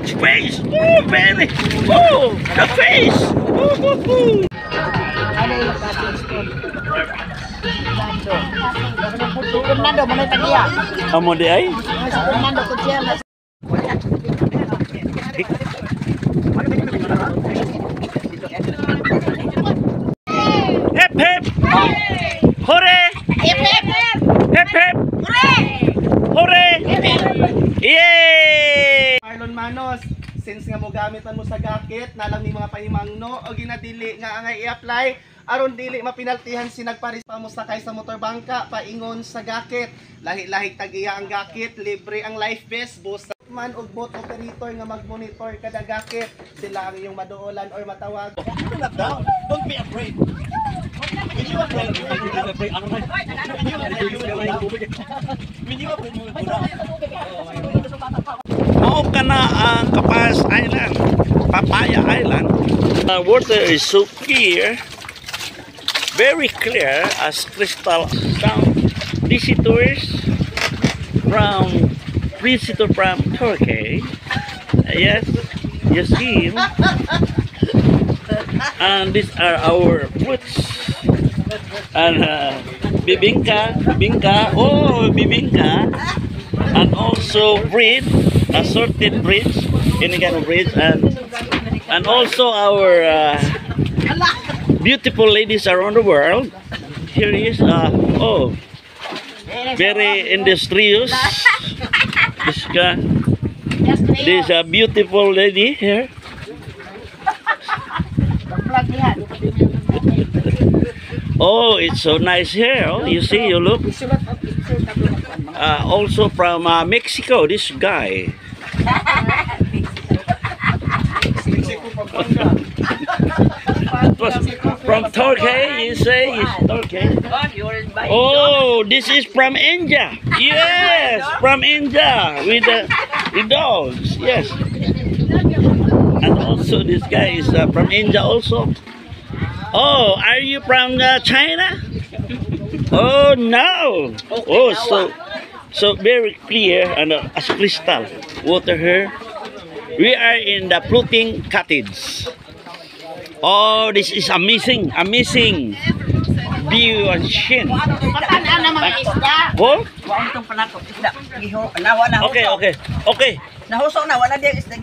Its face. Oh, very. Oh, the face. Oh. Amo di ay? Hep hep. Hore. Hip hip. Hep hep. Hore. Yay! Marlon Manos, since nga mo gamitan mo sa gakit, nalang ni mga pahimangno o ginadili nga angay i-apply, aron dili mapinaltihan si nagparis pa mo sakay sa motor bangka paingon sa gakit. Lahi-lahi tag-iya ang gakit, libre ang life vest, bus man og boat operator nga mag-monitor kada gakit. Sila ang iyong maduolan or matawag. Don't be afraid. When you afraid, Mao ka na ang Capas Island, Papaya Island. The water is so clear, very clear as crystal. Some visitors from Turkey. Yes, you see him. And these are our fruits. And bibingka, oh bibingka, and also bread, assorted breeds, any kind of breeds, and also our beautiful ladies around the world. Here is oh, very industrious. This beautiful lady here. Oh, it's so nice here. Oh, you see, you look. Also from Mexico, this guy. From Turkey, you say it's Turkey. Oh, this is from India. Yes, from India with the dogs. Yes. And also this guy is from India also. Oh, are you from China? Oh no! Oh, so very clear and as crystal water here. We are in the floating cottage. Oh, this is amazing view and scene. Oh? Okay. Nahusok na wala dia isda.